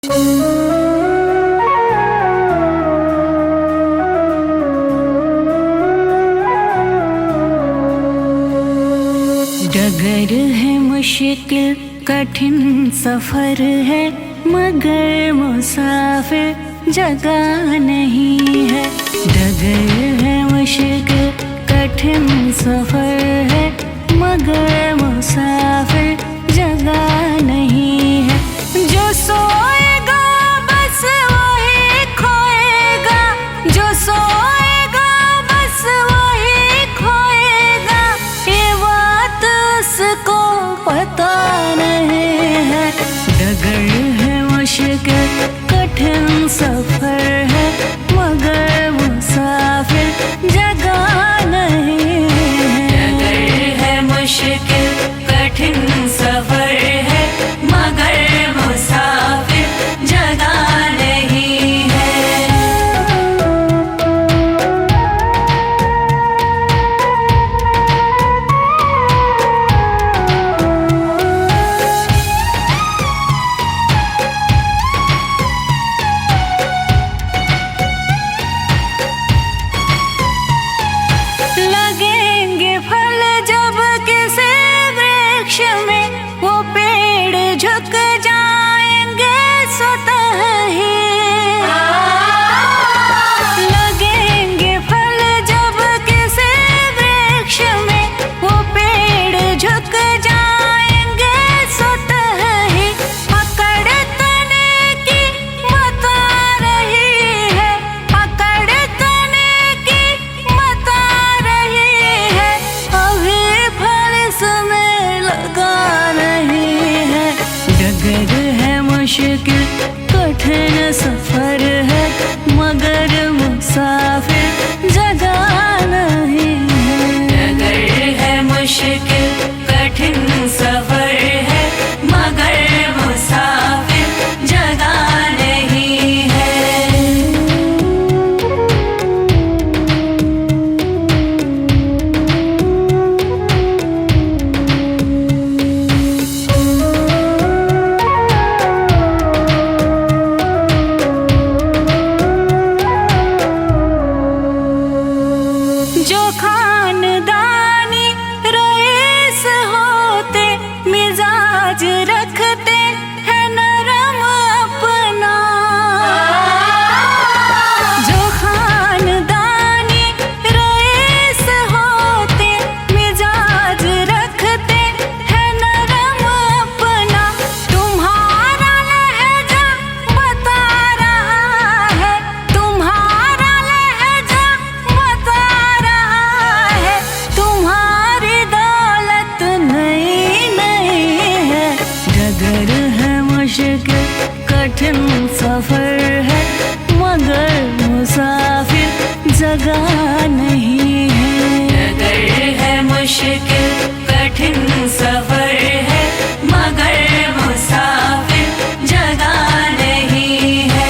डगर है मुश्किल कठिन सफर है, मगर मुसाफिर जगह नहीं है। डगर है मुश्किल कठिन सफर है, मगर मुसाफिर जगह नहीं है। जो सोएगा बस वही खोएगा, जो सोएगा बस वही खोएगा, ये बात उसको पता नहीं है। डगर है मुश्किल कठिन सफर है, मगर मुसाफिर जगह नहीं है। डगर है मुश्किल कठिन सफर है, मगर मुसाफिर जगह नहीं है। लगेंगे फल जब किसी वृक्ष में, वो पेड़ झुक जाएंगे स्वतः ही। लगेंगे फल जब किसी वृक्ष में, वो पेड़ झुक जाएंगे स्वतः ही। पकड़ तने की बता रही है, पकड़ तने की बता रही है, अभी फल इसमें लगा नहीं है। डगर है मुश्किल कठिन सफर है, मगर मुसाफिर जगह नहीं है। डगर है मुश्किल कठिन सफर है, मगर मुसाफिर जगह नहीं है। जो खानदानी रईस होते, मिजाज रखते हैं नरम अपना। जो खानदानी रईस होते, मिजाज रखते हैं नरम अपना। तुम्हारा लहजा बता रहा है, तुम्हारा लहजा बता रहा है, तुम्हारी दौलत नहीं नहीं है। डगर है मुश्किल कठिन सफर है, मगर मुसाफिर जगह नहीं है। डगर है मुश्किल कठिन सफर है, मगर मुसाफिर जगह नहीं है।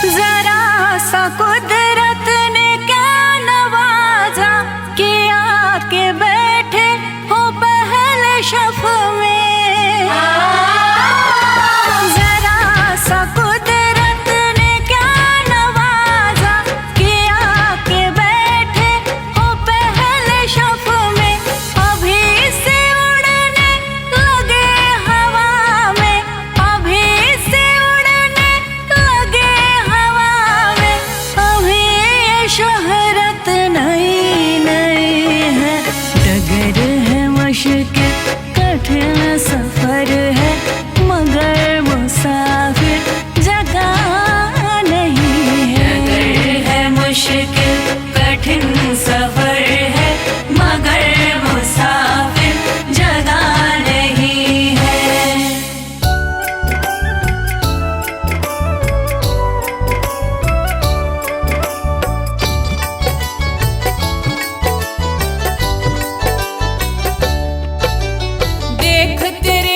जरा सा कुदरत ने क्या नवाजा, कि आके बैठे हो पहले शफ में। जरा सा कुदरत ने क्या नवाजा, कि आके बैठे हो पहले शफ में। अभी से उड़ने लगे हवा में, अभी से उड़ने लगे हवा में, अभी ये शोहरत नहीं नहीं है। डगर है मुश्किल कठिन सफर है, मगर मुसाफिर जगह नहीं है। डगर है मुश्किल कठिन सफर है, मगर मुसाफिर जगह नहीं है। देख तेरे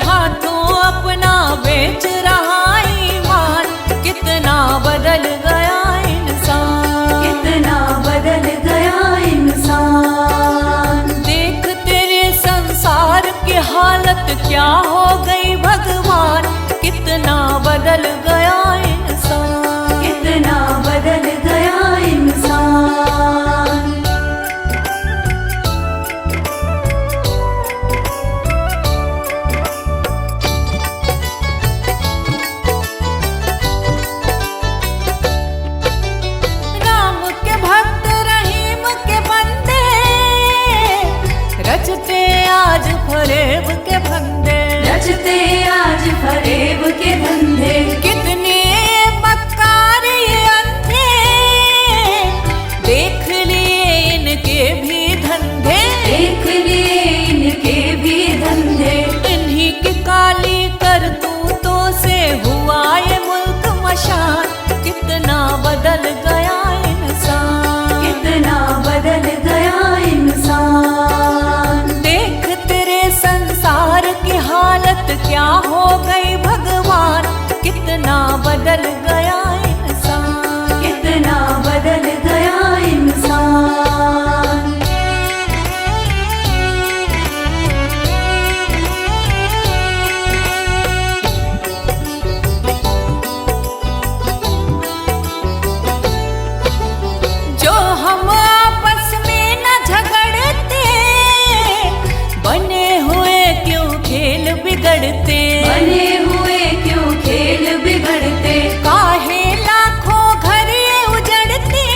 हाथों अपना बेच रहा ईमान। कितना बदल गया इंसान, कितना बदल गया इंसान। देख तेरे संसार की हालत क्या हो गई भगवान। कितना बदल गया इंसान, कितना बदल गया इंसान। राम के भक्त रहीम के बंदे रचते आज फरेब के फंदे, रचते आज फरेब के धंधे। कितने मक्कार ये अंधे, देख लिए इनके भी धंधे, देख लिए इनके भी धंधे। इन्हीं की काली करतूतों से हुआ ये मुल्क मशान। कितना बदल गया इंसान, कितना बदल गया इंसान। देख तेरे संसार की हालत क्या हो गई भगवान। कितना बदल गया इंसान, कितना बदल गया इंसान। जो हम आपस में न झगड़ते, बने हुए क्यों खेल बिगड़ते, बने हुए क्यों खेल बिगड़ते। काहे लाखों घर ये उजड़ते,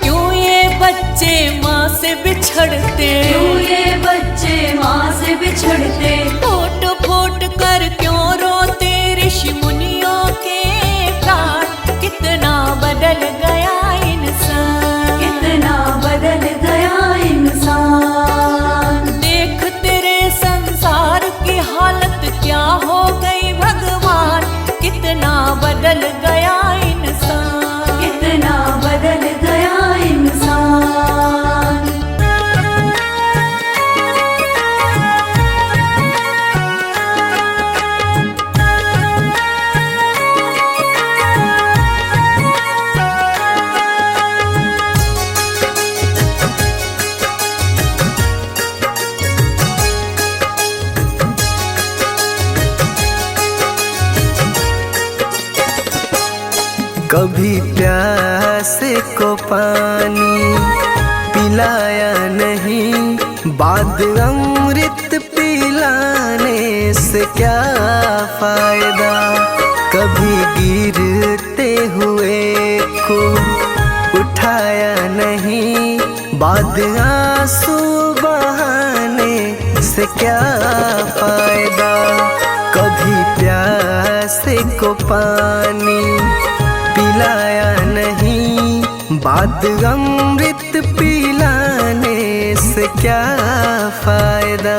क्यों ये बच्चे माँ से बिछड़ते, क्यों ये बच्चे माँ से बिछड़ते। फूट फूट कर क्यों रोते ऋषि मुनियों के प्राण। कितना बदल गया इंसान, कितना बदल गया इंसान। देख तेरे संसार की हालत क्या हो गई भगवान। कितना बदल गया इंसान, कितना बदल गया इंसान। कभी प्यासे को पानी पिलाया नहीं, बाद अमृत पिलाने से क्या फायदा। कभी गिरते हुए को उठाया नहीं, बाद आंसू बहाने से क्या फायदा। कभी प्यासे को पानी पिलाया नहीं, बाद अमृत पिलाने से क्या फायदा।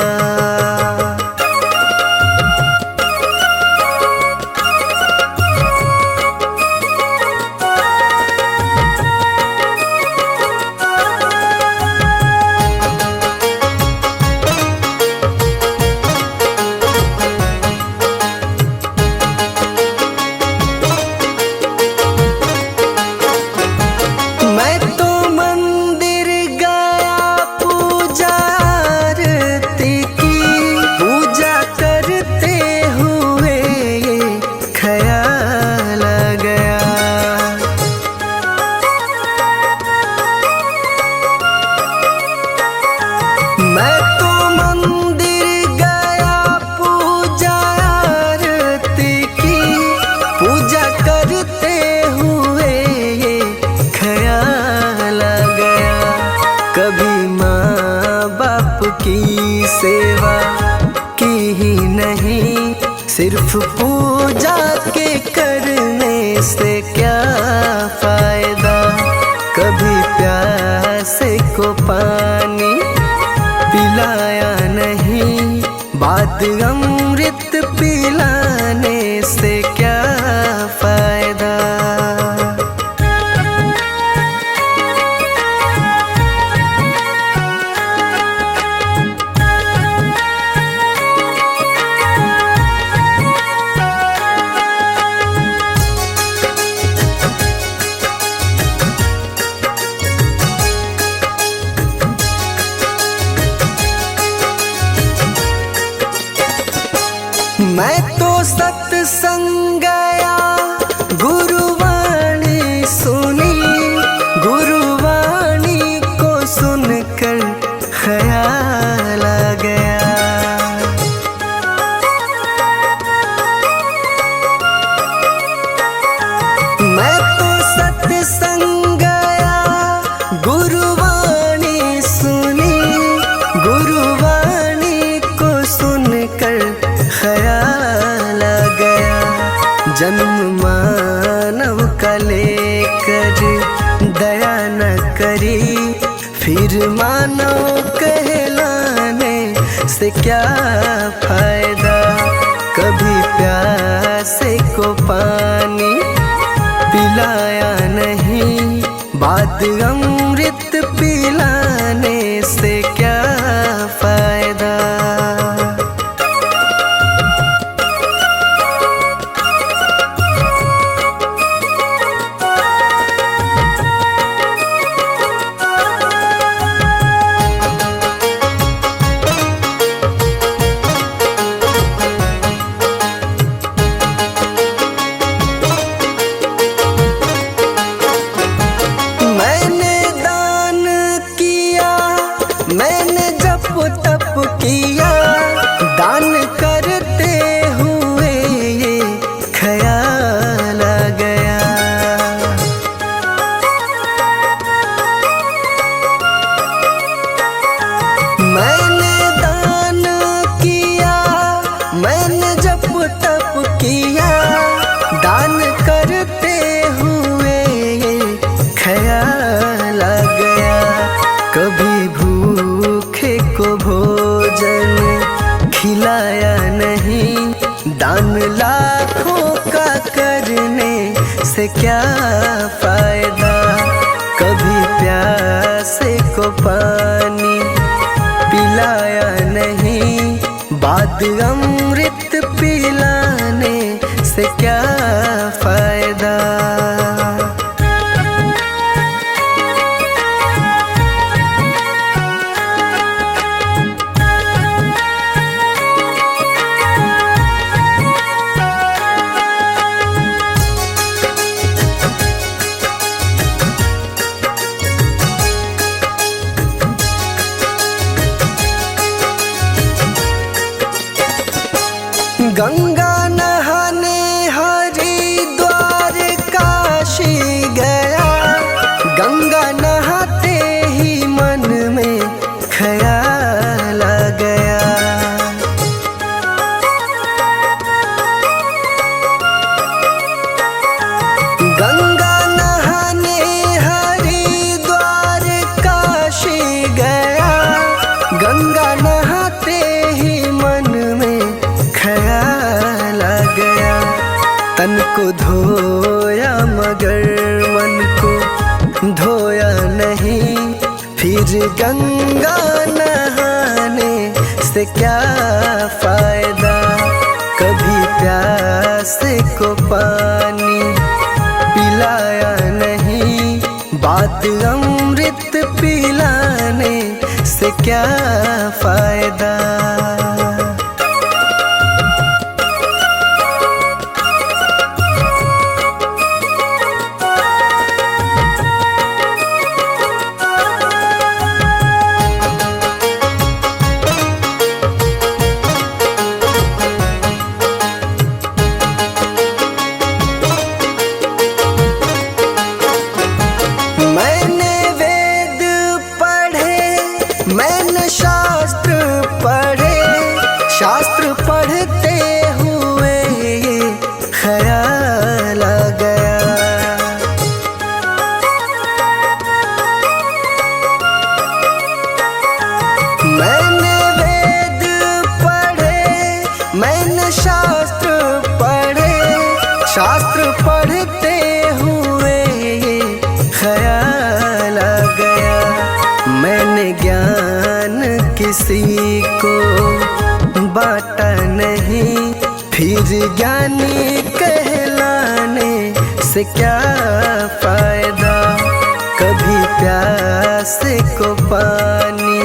सेवा की ही नहीं, सिर्फ पूजा के करने से क्या फायदा। कभी प्यासे को पानी पिलाया नहीं, बाद अमृत पिलाने से क्या फायदा। मैं तो सत्संग गया, गुरुवाणी सुनी, गुरुवाणी को सुनकर ख्याल आ गया। मैं तो सत्संग गया, गुरुवाणी सुनी, गुरुवाणी को सुनकर ख्याल आ गया। जन्म मानव का लेकर दया न करी, फिर मानव कहलाने से क्या फायदा। कभी प्यासे को पानी पिलाया नहीं, बाद अमृत पिलाने से क्या फायदा। मैंने जप तप किया, दान करते हुए ये ख्याल आ गया। मैंने दान किया, मैंने जप तप किया, दान करते हुए ये ख्याल आ गया। कभी भूखे को भोजन खिलाया नहीं, दान लाखों का करने से क्या फायदा। कभी प्यासे को पानी पिलाया नहीं, बाद अमृत पिलाने से क्या फायदा। गंगा नहाने हरिद्वार काशी गया, गंगा नहाते ही मन में ख्याल आ गया। गंगा नहाने हरिद्वार काशी गया, गंगा नहाते ही मन में ख्याल आ गया। तन को धोया मगर मन को धोया नहीं, फिर गंगा नहाने से क्या फायदा। कभी प्यासे को पानी पिलाया नहीं, बाद अमृत पिलाने से क्या फायदा। मैंने वेद पढ़े, मैंने शास्त्र पढ़े, शास्त्र पढ़ते हुए ये ख्याल आ गया। मैंने वेद पढ़े, मैंने शास्त्र पढ़े, शास्त्र पढ़ते हुए ये ख्याल आ गया। मैंने ज्ञान किसी को बांटा नहीं, फिर ज्ञानी कहलाने से क्या फायदा। कभी प्यासे को पानी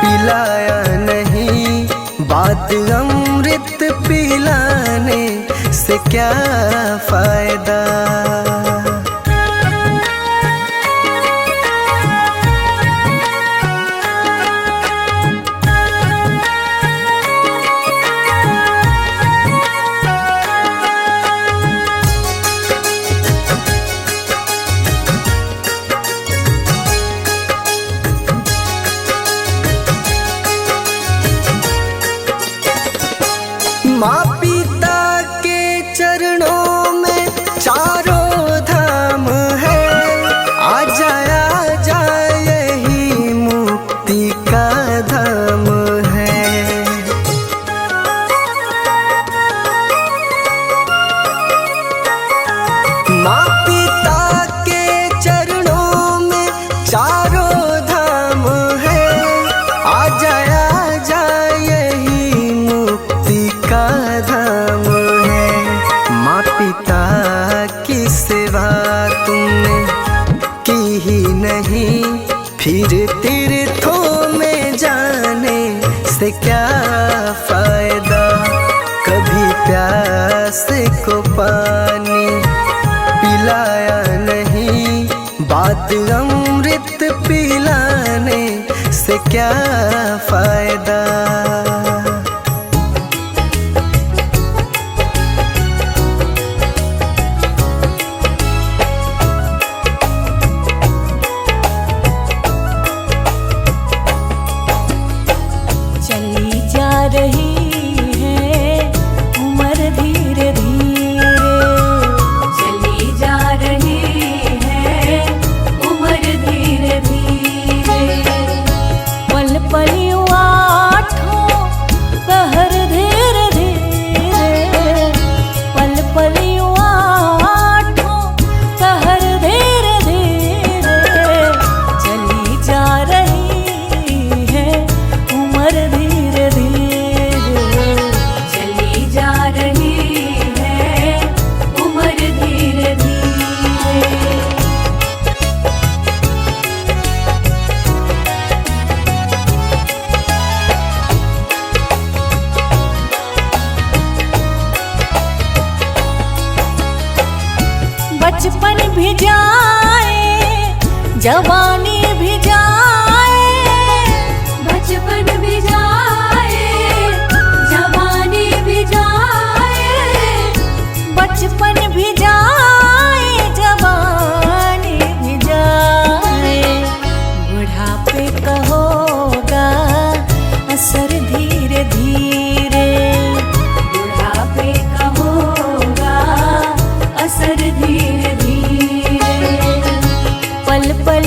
पिलाया नहीं, बाद अमृत पिला से क्या फायदा। माँ पिता के चरणों में चारों धाम है, आ जा यही मुक्ति का धाम है। माँ पिता के चरणों में चारों धाम है, आ जा यही मुक्ति का धाम है। माँ पिता की सेवा तुमने की ही नहीं, फिर तीर्थों में जाने से क्या फायदा। कभी प्यास को पानी पिलाया नहीं, बात अमृत पिलाने से क्या फायदा। चली जा रही है उम्र धीरे धीरे, चली जा रही है उम्र धीरे धीरे। पल पल आठों पहर धीरे धीरे, पल पल आठों पहर धीरे धीरे। चली जा रही है उम्र धीरे धीरे, चली जा रही है उम्र धीरे धीरे। बचपन भी जाए जवानी भी जाए, बचपन भी जाए जवानी भी जाए, बचपन भी जाए जवानी भी जाए। बुढ़ापे का होगा असर धीरे धीरे, बुढ़ापे का होगा असर धीरे धीरे। पल पल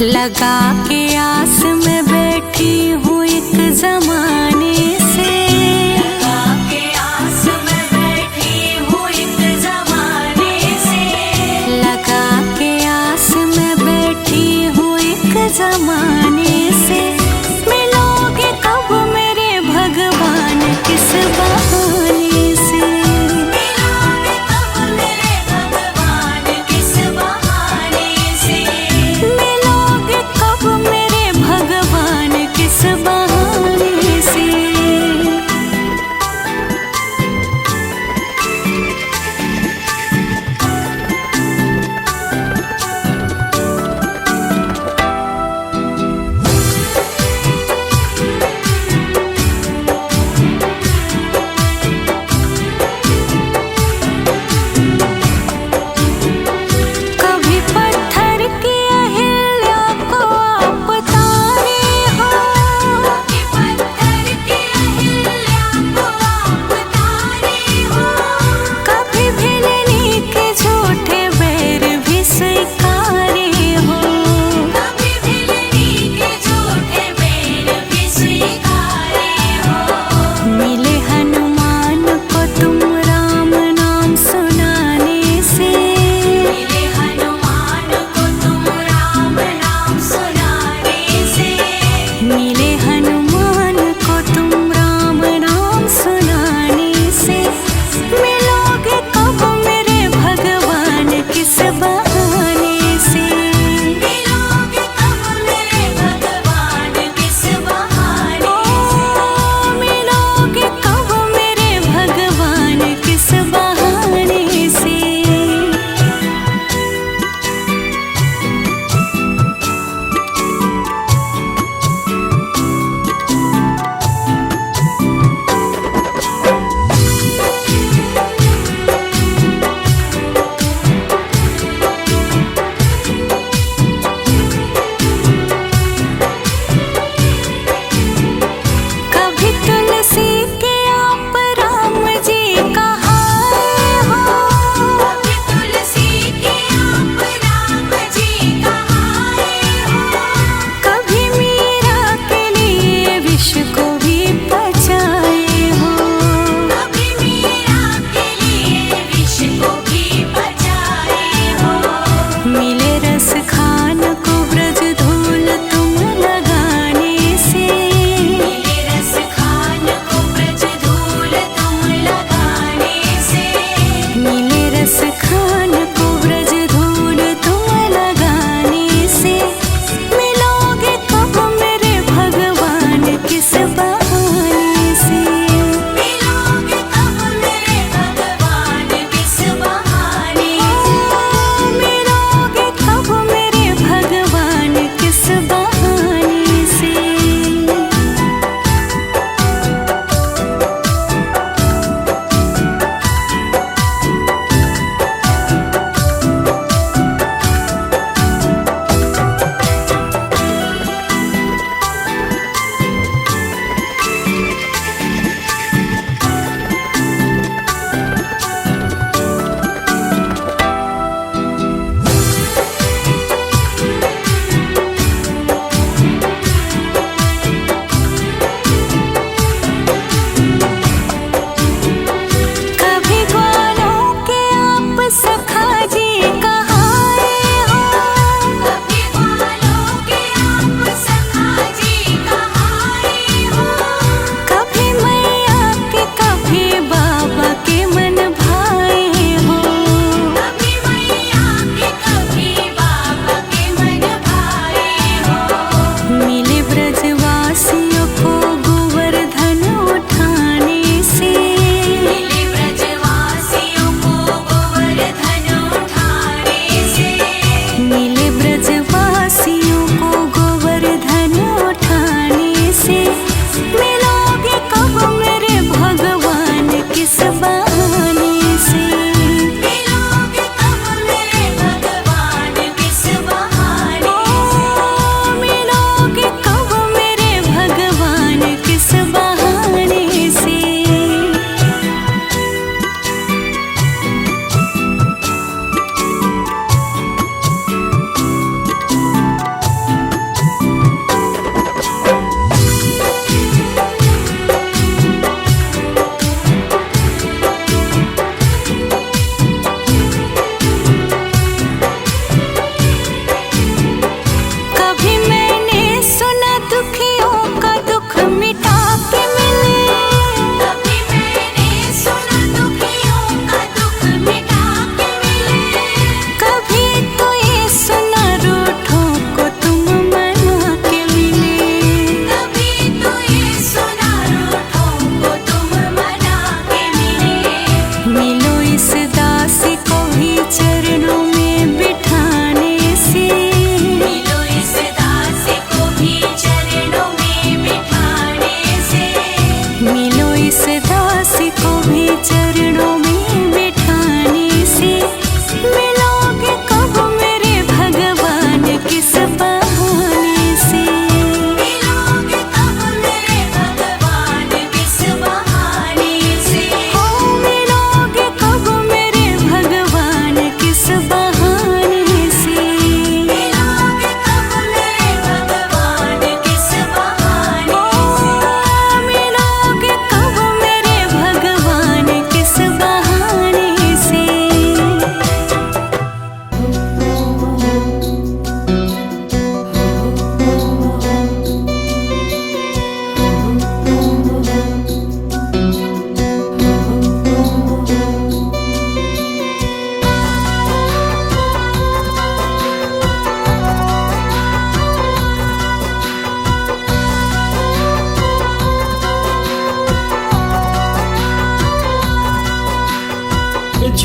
लगा के आस में बैठी हूँ एक जमाने से, लगा के आस में बैठी हूँ एक जमाने से, लगा के आस में बैठी हूँ एक जमाने से। मिलोगे कब मेरे भगवान किस बहाने से, मिलोगे कब मेरे भगवान किस बहाने से, मिलोगे कब मेरे भगवान किस बहाने से।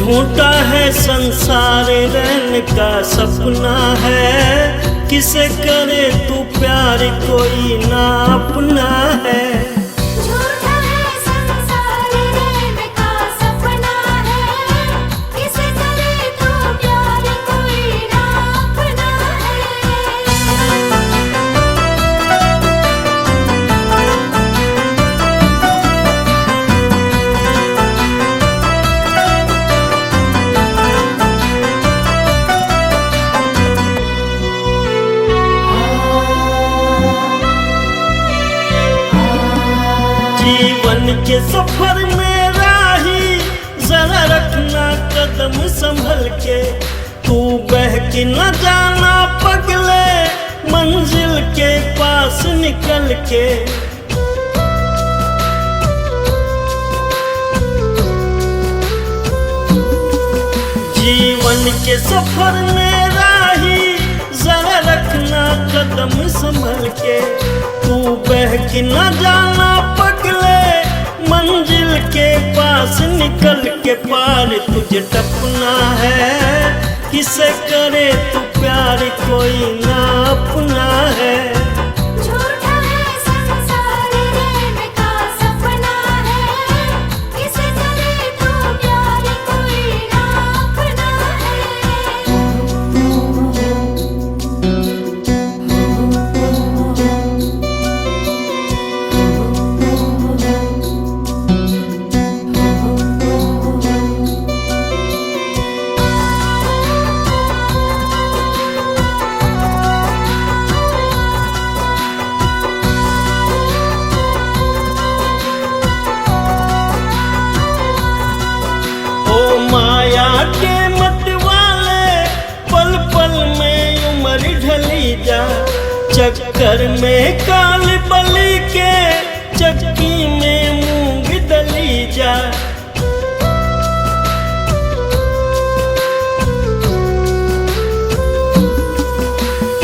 झूठा है संसार रैन का सपना है, किसे करे तू प्यार कोई ना अपना है। झूठा है संसार रैन का सपना है, किसे करे तू प्यार कोई ना अपना जीवन के सफर में राही जरा रखना कदम संभल के, तू बहक न जाना पगले मंजिल के पास निकल के। जीवन के सफर में राही जरा रखना कदम संभल के, तू बहक न जाना पगले मंजिल के पास निकल के। पार तुझे टपना है, किसे करे तू प्यार कोई ना अपना है। झूठा है संसार रैन का सपना है, किसे करे तू प्यार कोई ना अपना ओ माया के मत वाले पल पल में उम्र ढली जा, चक्कर में काल बलि के चक्की में मूंग दली जा।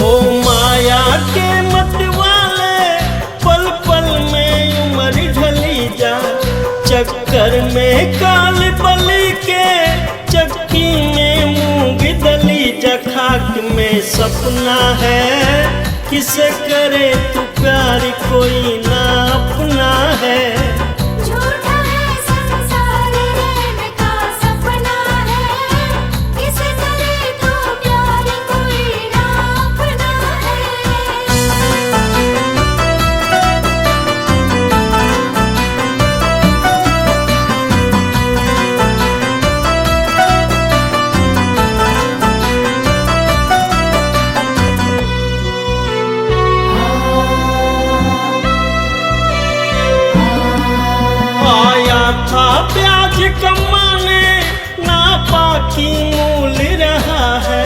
ओ माया के मत वाले पल पल में उम्र ढली जा, चक्कर में काल बलि के चक्की में मूंग दली जा। खाक में सपना है, किसे करे तू प्यार कोई ना अपना है। झूठा है संसार रैन का सपना है, किसे करे तू प्यार कोई ना अपना आया था प्याज कमाने, ना बाकी मूल रहा है।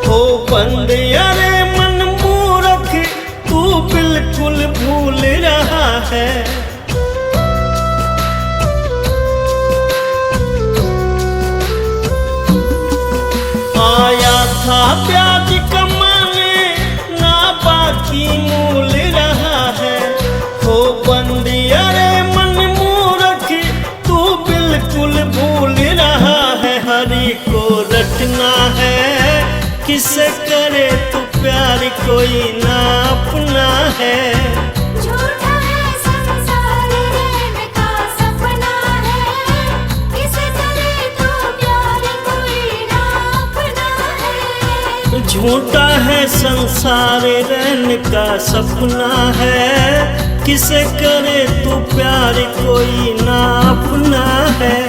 हो बंद अरे मन मूर्ख, तू बिल्कुल भूल रहा है। आया था प्याज कमाने, ना बाकी मूल रहा है। हो बंद अरे मन मूर्ख, तू बिल्कुल भूल रहा है। हरि को रटना है, किसे करे तू प्यार कोई ना अपना है। झूठा है संसार रैन का सपना है, किसे करे तू प्यार कोई ना अपना है। झूठा है संसार रैन का सपना है, किसे करे तू प्यार कोई ना अपना है।